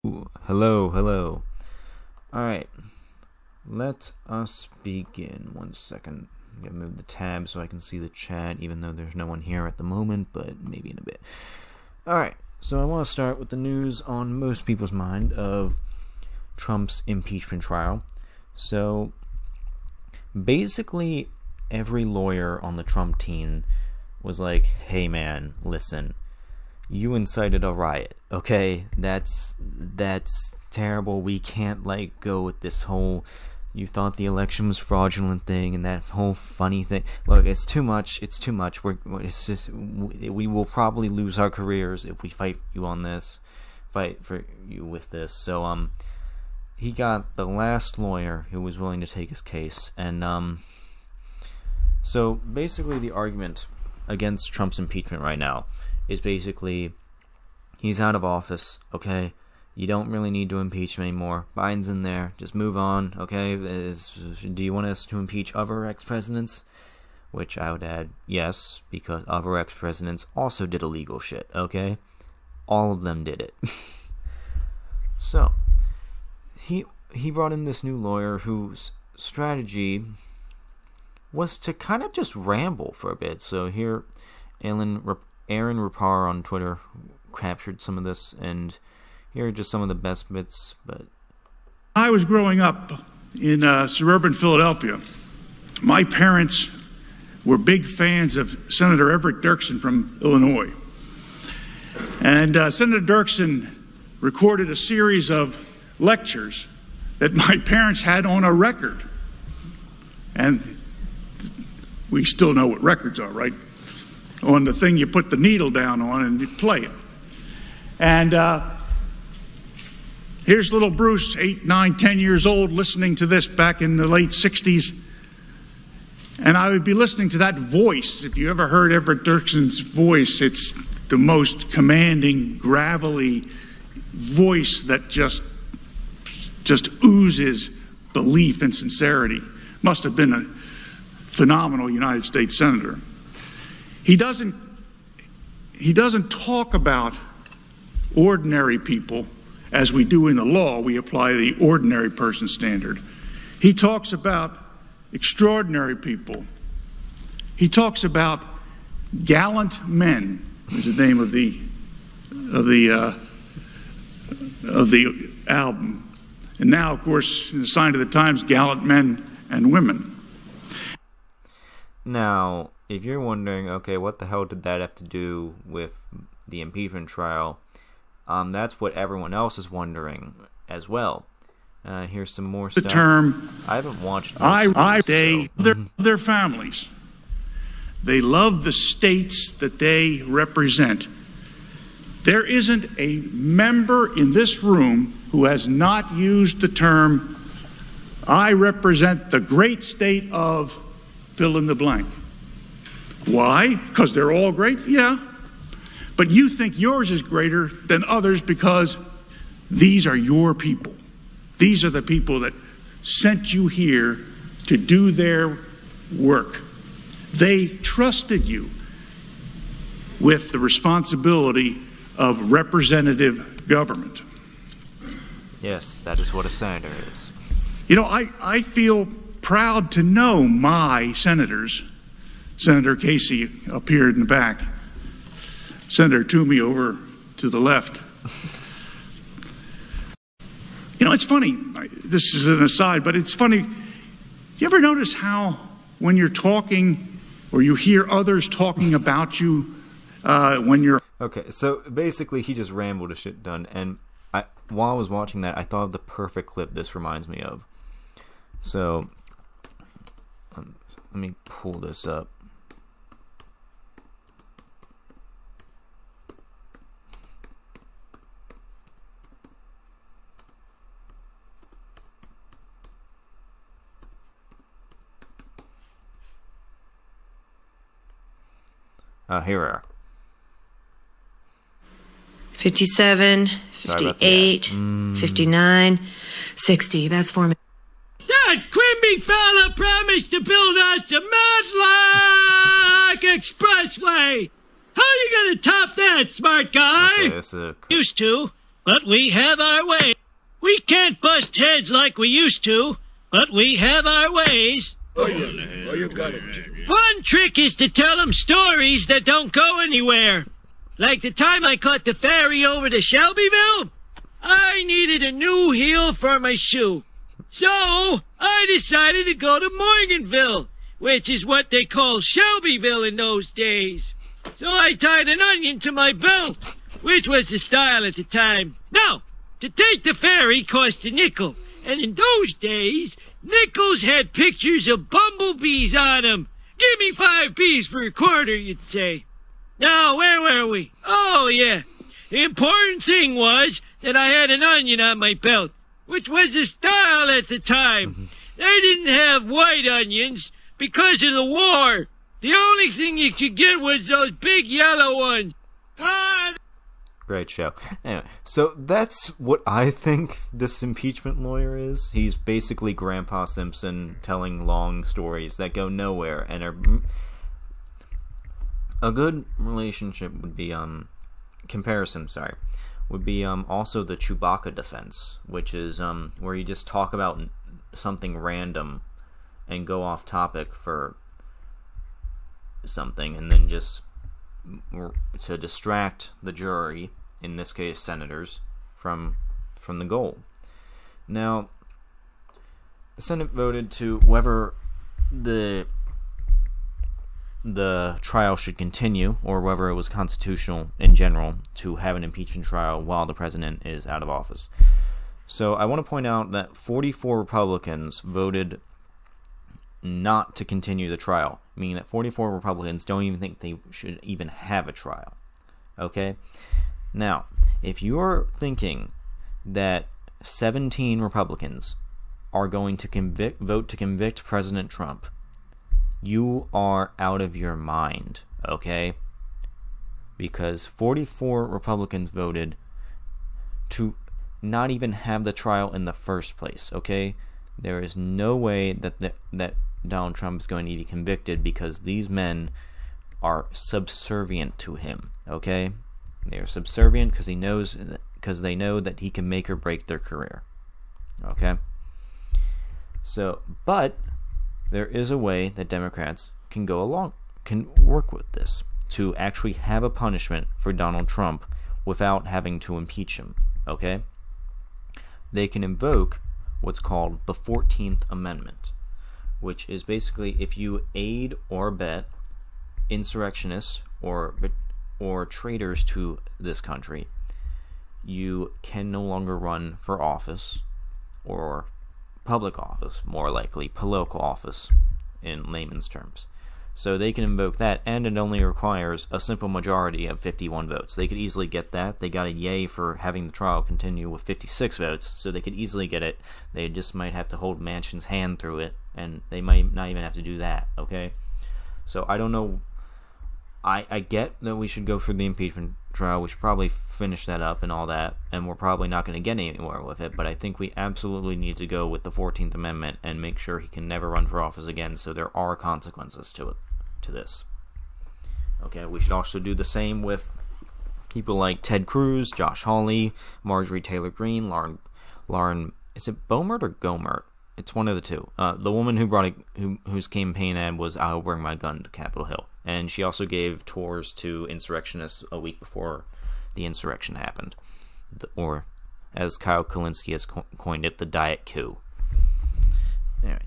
Hello, hello. Alright, let us begin. 1 second. I'm gonna move the tab so I can see the chat, even though there's no one here at the moment, but maybe in a bit. Alright, so I want to start with the news on most people's mind of Trump's impeachment trial. So, basically, every lawyer on the Trump team was like, hey man, listen, you incited a riot, okay? That's terrible. We can't go with this whole you thought the election was fraudulent thing and that whole funny thing. Look, it's too much. We will probably lose our careers if we fight for you with this. So he got the last lawyer who was willing to take his case, and so basically the argument against Trump's impeachment right now is basically he's out of office, okay? You don't really need to impeach him anymore. Biden's in there. Just move on, okay? Do you want us to impeach other ex-presidents? Which I would add, yes, because other ex-presidents also did illegal shit, okay? All of them did it. So, he brought in this new lawyer whose strategy was to kind of just ramble for a bit. So here, Aaron Rapar on Twitter captured some of this, and here are just some of the best bits. But I was growing up in suburban Philadelphia. My parents were big fans of Senator Everett Dirksen from Illinois. And Senator Dirksen recorded a series of lectures that my parents had on a record. And we still know what records are, right? On the thing you put the needle down on and you play it. And here's little Bruce, 8, 9, 10 years old, listening to this back in the late 60s. And I would be listening to that voice. If you ever heard Everett Dirksen's voice, it's the most commanding, gravelly voice that just oozes belief and sincerity. Must have been a phenomenal United States senator. He doesn't talk about ordinary people as we do in the law. We apply the ordinary person standard. He talks about extraordinary people. He talks about gallant men, is the name of the album. And now, of course, in the sign of the times, gallant men and women. Now, if you're wondering, okay, what the hell did that have to do with the impeachment trial? That's what everyone else is wondering as well. Here's some more stuff. The term, I haven't watched their families. They love the states that they represent. There isn't a member in this room who has not used the term, I represent the great state of fill in the blank. Why? Because they're all great? Yeah. But you think yours is greater than others because these are your people. These are the people that sent you here to do their work. They trusted you with the responsibility of representative government. Yes, that is what a senator is. You know, I feel proud to know my senators. Senator Casey up here in the back. Senator Toomey over to the left. You know, it's funny. This is an aside, but it's funny. You ever notice how when you're talking or you hear others talking about you when you're... Okay, so basically he just rambled a shit ton, and while I was watching that, I thought of the perfect clip this reminds me of. So, let me pull this up. Here we are. 57, 58, 59, 60. That's 4 minutes. That Quimby fella promised to build us a Matlock Expressway. How are you going to top that, smart guy? Okay, Used to. but we have our way. We can't bust heads like we used to, but we have our ways. Oh, you got it. One trick is to tell them stories that don't go anywhere. Like the time I caught the ferry over to Shelbyville. I needed a new heel for my shoe. So I decided to go to Morganville, which is what they call Shelbyville in those days. So I tied an onion to my belt, which was the style at the time. Now, to take the ferry cost a nickel, and in those days, nickels had pictures of bumblebees on them. Give me 5 B's for a quarter, you'd say. Now, where were we? Oh, yeah. The important thing was that I had an onion on my belt, which was the style at the time. They didn't have white onions because of the war. The only thing you could get was those big yellow ones. Great show. Anyway, so that's what I think this impeachment lawyer is. He's basically Grandpa Simpson telling long stories that go nowhere and are... A good relationship would be, would be also the Chewbacca defense, which is where you just talk about something random and go off topic for something, and then just to distract the jury, in this case senators, from the goal. Now, the Senate voted to whether the trial should continue, or whether it was constitutional in general to have an impeachment trial while the president is out of office. So I want to point out that 44 Republicans voted not to continue the trial, meaning that 44 Republicans don't even think they should even have a trial. Okay? Now, if you're thinking that 17 Republicans are going to vote to convict President Trump, you are out of your mind, okay? Because 44 Republicans voted to not even have the trial in the first place, okay? There is no way that Donald Trump is going to be convicted because these men are subservient to him, okay? They are subservient because they know that he can make or break their career, okay? So, but there is a way that Democrats can work with this to actually have a punishment for Donald Trump without having to impeach him, okay? They can invoke what's called the 14th Amendment, which is basically if you aid or abet insurrectionists or traitors to this country, you can no longer run for office or public office, more likely political office in layman's terms. So they can invoke that, and it only requires a simple majority of 51 votes. They could easily get that. They got a yay for having the trial continue with 56 votes, so they could easily get it. They just might have to hold Manchin's hand through it, and they might not even have to do that, okay? So I don't know. I get that we should go through the impeachment trial. We should probably finish that up and all that, and we're probably not going to get anywhere with it, but I think we absolutely need to go with the 14th Amendment and make sure he can never run for office again, so there are consequences to this. Okay, we should also do the same with people like Ted Cruz, Josh Hawley, Marjorie Taylor Greene, Lauren, is it Boebert or Gohmert? It's one of the two. The woman whose campaign ad was "I'll bring my gun to Capitol Hill," and she also gave tours to insurrectionists a week before the insurrection happened, or as Kyle Kulinski has coined it, the Diet Coup. Anyway,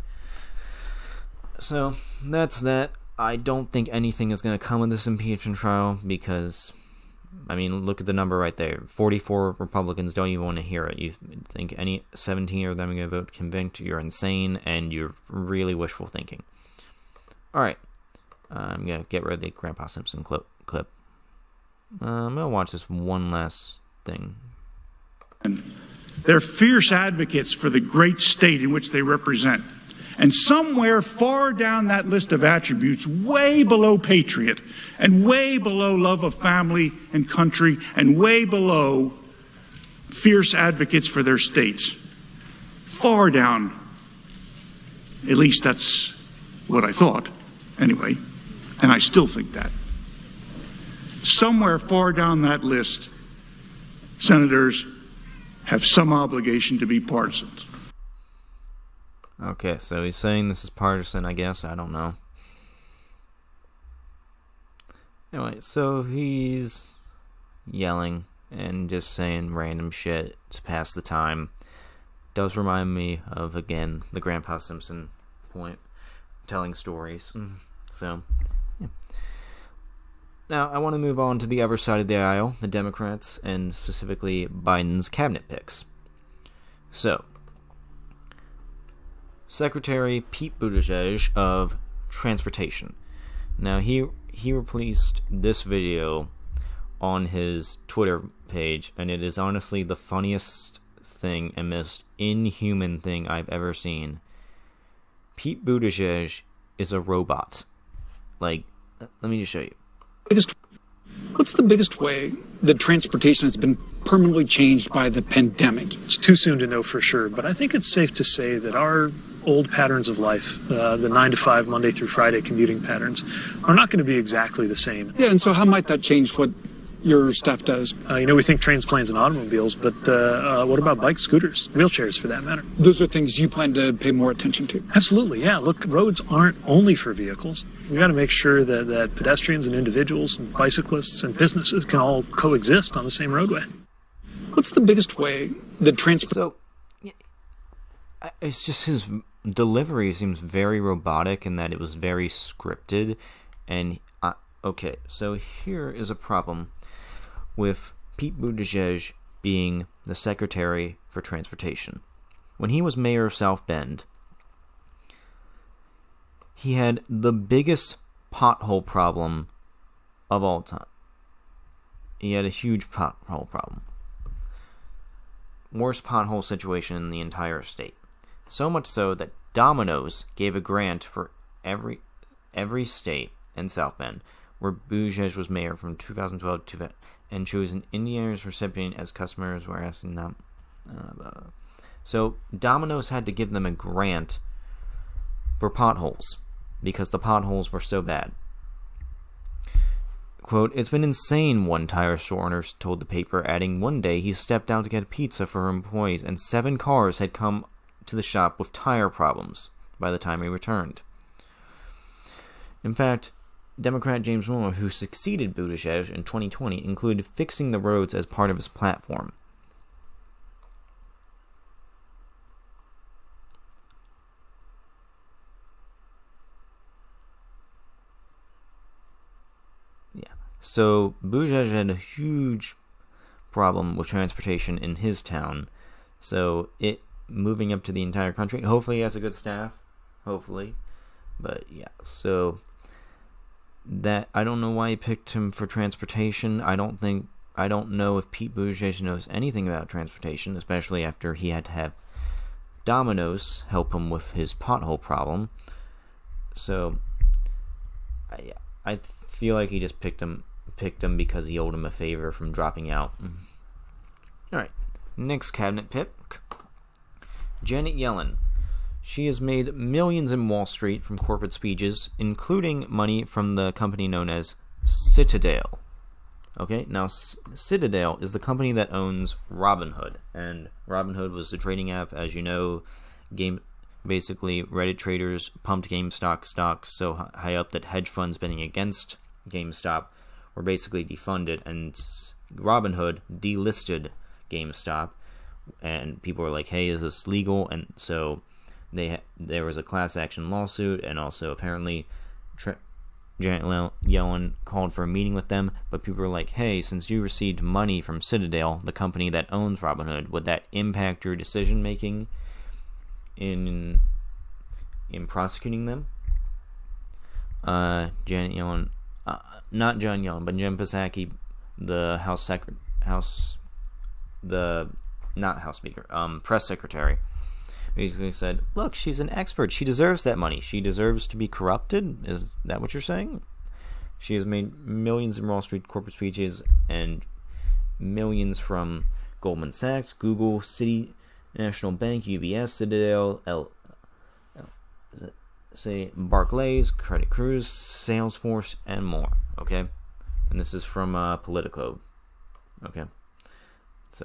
so that's that. I don't think anything is going to come of this impeachment trial because, I mean, look at the number right there. 44 Republicans don't even want to hear it. You think any 17 of them are going to vote convict? You're insane, and you're really wishful thinking. Alright. I'm going to get rid of the Grandpa Simpson clip. I'm going to watch this one last thing. They're fierce advocates for the great state in which they represent. And somewhere far down that list of attributes, way below patriot, and way below love of family and country, and way below fierce advocates for their states, far down, at least that's what I thought, anyway, and I still think that. Somewhere far down that list, senators, have some obligation to be partisans. Okay, so he's saying this is partisan, I guess. I don't know. Anyway, so he's yelling and just saying random shit to pass the time. Does remind me of, again, the Grandpa Simpson point, telling stories. So, yeah. Now, I want to move on to the other side of the aisle, the Democrats, and specifically Biden's cabinet picks. So, Secretary Pete Buttigieg of Transportation. Now, he released this video on his Twitter page, and it is honestly the funniest thing and most inhuman thing I've ever seen. Pete Buttigieg is a robot. Like, let me just show you. What's the biggest way that transportation has been permanently changed by the pandemic? It's too soon to know for sure, but I think it's safe to say that our old patterns of life, the 9 to 5, Monday through Friday commuting patterns, are not going to be exactly the same. Yeah, and so how might that change what your staff does? We think trains, planes, and automobiles, but what about bikes, scooters, wheelchairs for that matter? Those are things you plan to pay more attention to. Absolutely, yeah. Look, roads aren't only for vehicles. We got to make sure that pedestrians and individuals and bicyclists and businesses can all coexist on the same roadway. What's the biggest way that transport... So, it's just his delivery seems very robotic in that it was very scripted. And, okay, so here is a problem with Pete Buttigieg being the Secretary for Transportation. When he was mayor of South Bend, he had the biggest pothole problem of all time. He had a huge pothole problem. Worst pothole situation in the entire state. So much so that Domino's gave a grant for every state in South Bend where Buttigieg was mayor from 2012 to and chose an Indiana's recipient as customers were asking them. So Domino's had to give them a grant for potholes because the potholes were so bad. Quote, "It's been insane," one tire store owner told the paper, adding one day he stepped out to get pizza for her employees and 7 cars had come to the shop with tire problems by the time he returned. In fact, Democrat James Miller, who succeeded Buttigieg in 2020, included fixing the roads as part of his platform. So Buttigieg had a huge problem with transportation in his town. So it moving up to the entire country. Hopefully he has a good staff. Hopefully. But yeah, so that I don't know why he picked him for transportation. I don't know if Pete Buttigieg knows anything about transportation, especially after he had to have Domino's help him with his pothole problem. So I feel like he just picked him because he owed him a favor from dropping out. Alright, next cabinet pick. Janet Yellen. She has made millions in Wall Street from corporate speeches, including money from the company known as Citadel. Okay, now Citadel is the company that owns Robinhood, and Robinhood was the trading app, as you know. Basically, Reddit traders pumped GameStop stocks so high up that hedge funds betting against GameStop were basically defunded, and Robinhood delisted GameStop, and people were like, hey, is this legal? And so there was a class action lawsuit, and also apparently Janet Yellen called for a meeting with them, but people were like, hey, since you received money from Citadel, the company that owns Robinhood, would that impact your decision making in prosecuting them? Janet Yellen, not John Yellen, but Jen Psaki, the press secretary, basically said, look, she's an expert. She deserves that money. She deserves to be corrupted. Is that what you're saying? She has made millions in Wall Street corporate speeches and millions from Goldman Sachs, Google, Citi, National Bank, UBS, Citadel, Barclays, Credit Cruise, Salesforce, and more. Okay, and this is from Politico. Okay, so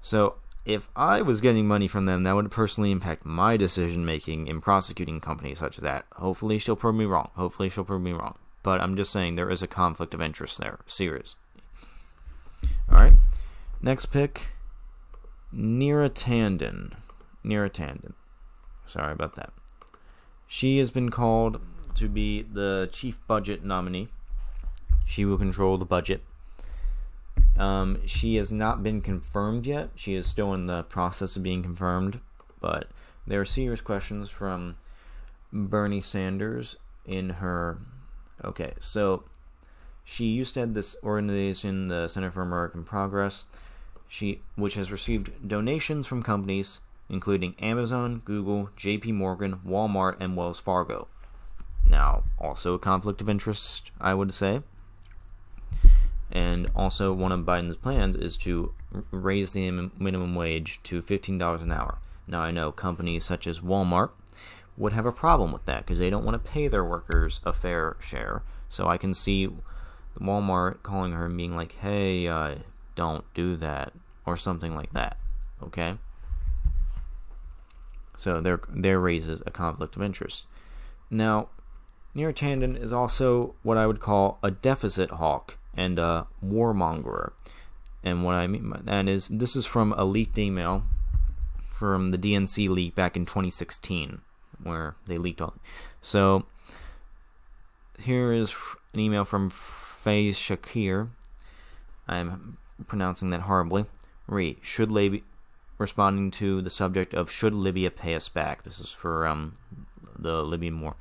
So if I was getting money from them, that would personally impact my decision-making in prosecuting companies such as that. Hopefully she'll prove me wrong. But I'm just saying there is a conflict of interest there. Serious. Alright. Next pick. Neera Tanden. Sorry about that. She has been called to be the chief budget nominee. She will control the budget. She has not been confirmed yet. She is still in the process of being confirmed. But there are serious questions from Bernie Sanders in her... Okay, so she used to have this organization, the Center for American Progress, which has received donations from companies including Amazon, Google, JP Morgan, Walmart, and Wells Fargo. Now, also a conflict of interest, I would say. And also one of Biden's plans is to raise the minimum wage to $15 an hour. Now, I know companies such as Walmart would have a problem with that because they don't want to pay their workers a fair share. So I can see Walmart calling her and being like, hey, don't do that, or something like that. Okay? So there raises a conflict of interest. Now, Neera Tanden is also what I would call a deficit hawk and a warmonger. And what I mean by that is, this is from a leaked email from the DNC leak back in 2016, where they leaked all. So, here is an email from Faiz Shakir. I'm pronouncing that horribly. Responding to the subject of should Libya pay us back. This is for the Libyan war.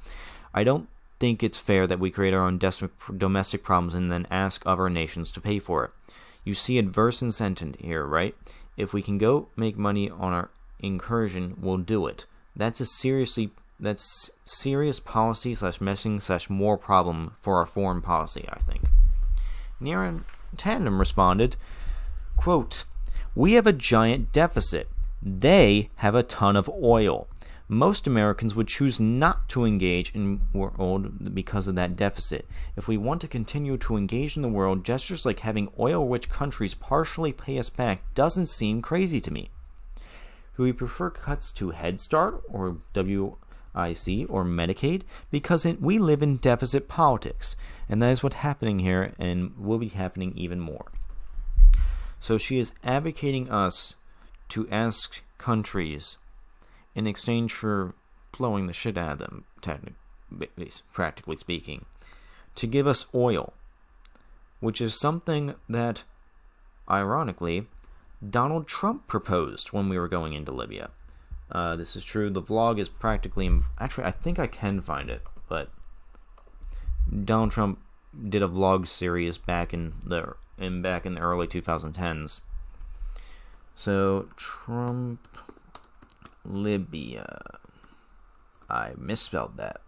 I don't think it's fair that we create our own domestic problems and then ask other nations to pay for it. You see adverse incentive here, right? If we can go make money on our incursion, we'll do it. That's serious policy / messing / more problem for our foreign policy, I think. Neera Tanden responded, quote, "We have a giant deficit. They have a ton of oil. Most Americans would choose not to engage in world because of that deficit. If we want to continue to engage in the world, gestures like having oil-rich countries partially pay us back doesn't seem crazy to me. Do we prefer cuts to Head Start or WIC or Medicaid? Because we live in deficit politics, and that is what's happening here and will be happening even more." So she is advocating us to ask countries, in exchange for blowing the shit out of them, practically speaking, to give us oil, which is something that, ironically, Donald Trump proposed when we were going into Libya. This is true. The vlog is practically... Actually, I think I can find it, but Donald Trump did a vlog series back in the early 2010s. So, Trump... Libya. I misspelled that.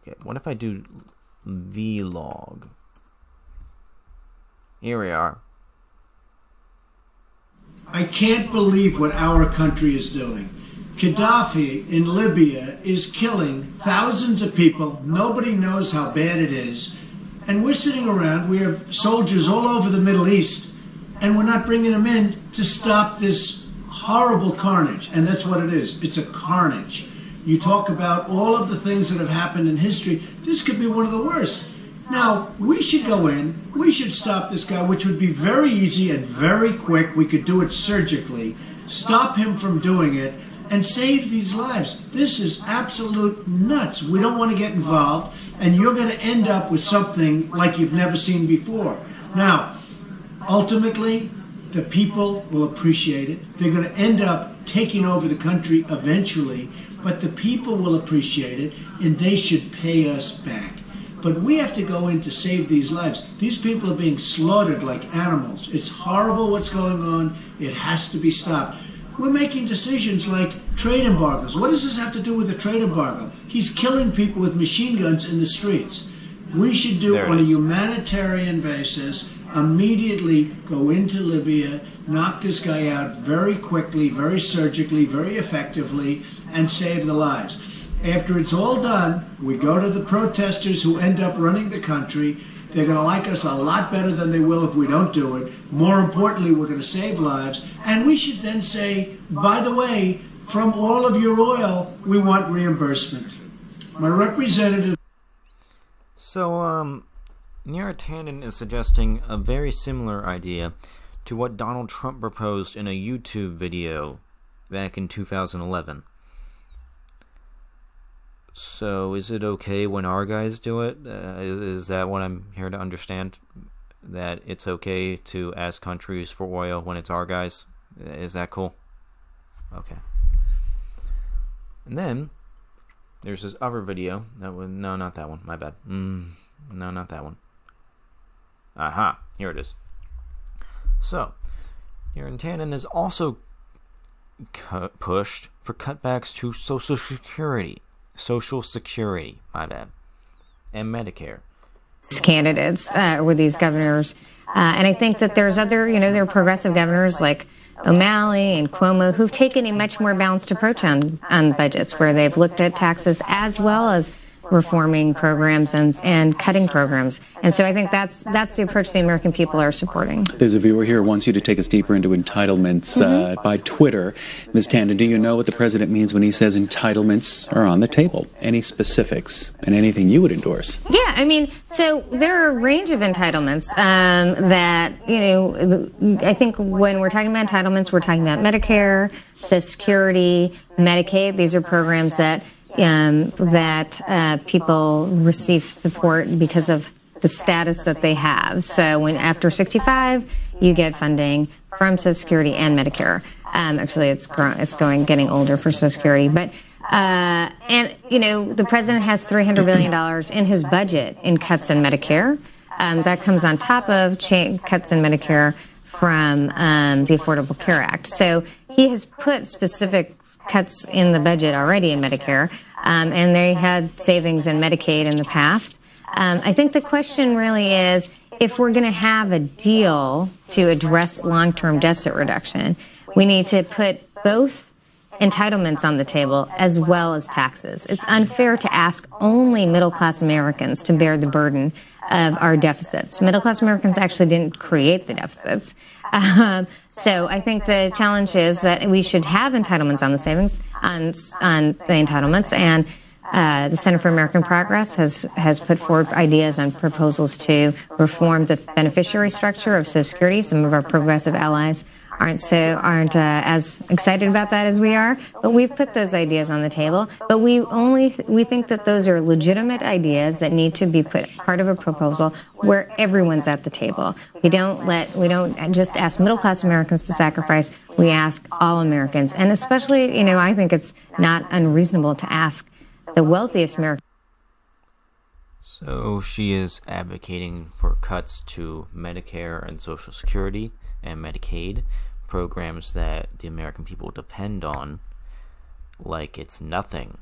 Okay, what if I do vlog? Here we are. I can't believe what our country is doing. Gaddafi in Libya is killing thousands of people. Nobody knows how bad it is. And we're sitting around, we have soldiers all over the Middle East, and we're not bringing them in to stop this horrible carnage. And that's what it is. It's a carnage. You talk about all of the things that have happened in history. This could be one of the worst. Now, we should go in, we should stop this guy, which would be very easy and very quick. We could do it surgically, stop him from doing it, and save these lives. This is absolute nuts. We don't want to get involved, and you're going to end up with something like you've never seen before. Now, ultimately, the people will appreciate it. They're going to end up taking over the country eventually, but the people will appreciate it, and they should pay us back. But we have to go in to save these lives. These people are being slaughtered like animals. It's horrible what's going on. It has to be stopped. We're making decisions like trade embargoes. What does this have to do with a trade embargo? He's killing people with machine guns in the streets. We should do on a humanitarian basis, immediately go into Libya, knock this guy out very quickly, very surgically, very effectively, and save the lives. After it's all done, we go to the protesters who end up running the country. They're going to like us a lot better than they will if we don't do it. More importantly, we're going to save lives. And we should then say, by the way, from all of your oil, we want reimbursement. My representative... So, Neera Tanden is suggesting a very similar idea to what Donald Trump proposed in a YouTube video back in 2011. So, is it okay when our guys do it? Is that what I'm here to understand? That it's okay to ask countries for oil when it's our guys? Is that cool? Okay. And then, there's this other video. No, not that one. My bad. No, not that one. Aha. Here it is. So, Neera Tanden is also pushed for cutbacks to Social Security. My bad. And Medicare. Candidates with these governors. And I think that there's other, there are progressive governors like O'Malley and Cuomo who've taken a much more balanced approach on budgets, where they've looked at taxes as well as reforming programs and cutting programs. And so I think that's the approach the American people are supporting. There's a viewer here who wants you to take us deeper into entitlements by Twitter. Ms. Tanden, do you know what the president means when he says entitlements are on the table? Any specifics and anything you would endorse? Yeah, so there are a range of entitlements that, I think when we're talking about entitlements, we're talking about Medicare, Social Security, Medicaid. These are programs that people receive support because of the status that they have. So after 65, you get funding from Social Security and Medicare. Actually, it's getting older for Social Security, but the president has $300 billion in his budget in cuts in Medicare. That comes on top of cuts in Medicare from the Affordable Care Act. So he has put specific cuts in the budget already in Medicare, and they had savings in Medicaid in the past. I think the question really is, if we're going to have a deal to address long-term deficit reduction, we need to put both entitlements on the table as well as taxes. It's unfair to ask only middle-class Americans to bear the burden of our deficits. Middle-class Americans actually didn't create the deficits. So I think the challenge is that we should have entitlements on the savings, on the entitlements, and the Center for American Progress has put forward ideas and proposals to reform the beneficiary structure of Social Security. Some of our progressive allies aren't as excited about that as we are, but we've put those ideas on the table. But we think that those are legitimate ideas that need to be put part of a proposal where everyone's at the table. We don't just ask middle class Americans to sacrifice. We ask all Americans, and especially, I think it's not unreasonable to ask the wealthiest Americans. So she is advocating for cuts to Medicare and Social Security and Medicaid, programs that the American people depend on like it's nothing.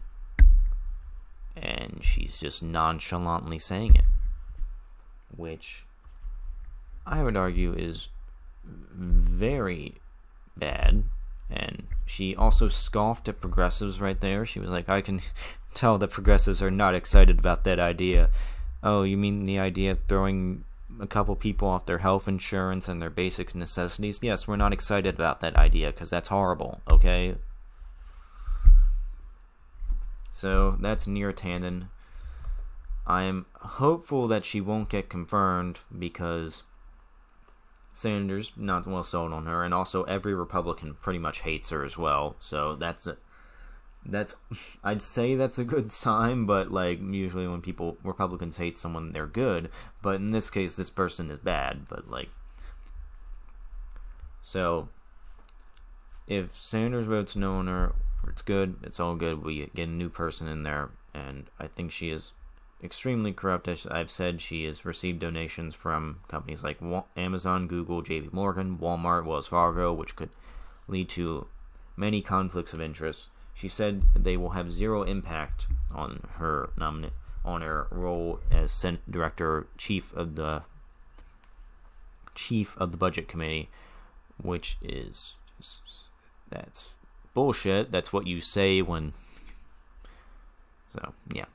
And she's just nonchalantly saying it, which I would argue is very bad. And she also scoffed at progressives right there. She was like, I can tell that progressives are not excited about that idea. Oh, you mean the idea of throwing a couple people off their health insurance and their basic necessities? Yes, we're not excited about that idea because that's horrible, okay? So that's Neera Tanden. I'm hopeful that she won't get confirmed because Sanders not well sold on her, and also every Republican pretty much hates her as well. So that's I'd say that's a good sign, but usually when Republicans hate someone, they're good. But in this case, this person is bad. But so if Sanders votes no on her, it's good. It's all good. We get a new person in there, and I think she is extremely corrupt. As I've said, she has received donations from companies like Amazon, Google, J.P. Morgan, Walmart, Wells Fargo, which could lead to many conflicts of interest. She said they will have zero impact on her role as Senate Director, chief of the Budget Committee, which is that's bullshit. That's what you say when. So yeah.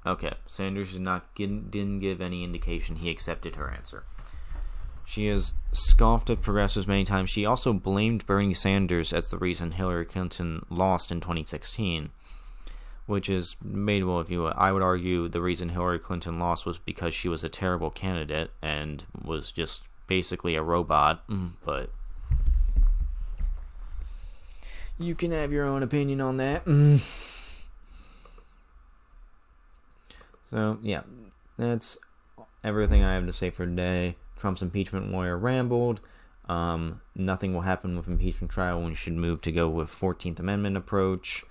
Okay, Sanders didn't give any indication he accepted her answer. She has scoffed at progressives many times. She also blamed Bernie Sanders as the reason Hillary Clinton lost in 2016, which is debatable of you. I would argue the reason Hillary Clinton lost was because she was a terrible candidate and was just basically a robot, but you can have your own opinion on that. So, yeah, that's everything I have to say for today. Trump's impeachment lawyer rambled. Nothing will happen with impeachment trial. We should move to go with 14th Amendment approach.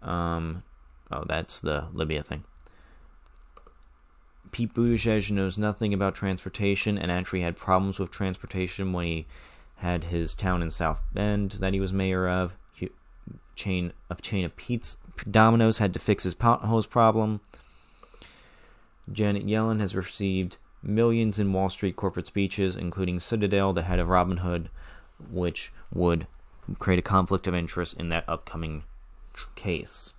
That's the Libya thing. Pete Buttigieg knows nothing about transportation and actually had problems with transportation when he had his town in South Bend that he was mayor of. A chain of Pete's Domino's had to fix his potholes problem. Janet Yellen has received millions in Wall Street corporate speeches, including Citadel, the head of Robinhood, which would create a conflict of interest in that upcoming case.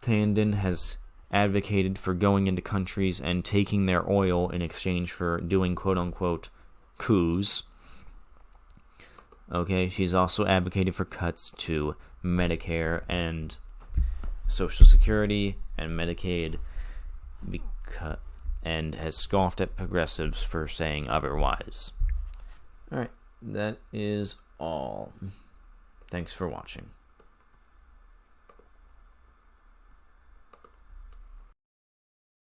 Tandon has advocated for going into countries and taking their oil in exchange for doing quote-unquote coups. Okay, she's also advocated for cuts to Medicare and Social Security and Medicaid, and has scoffed at progressives for saying otherwise. Alright, that is all. Thanks for watching.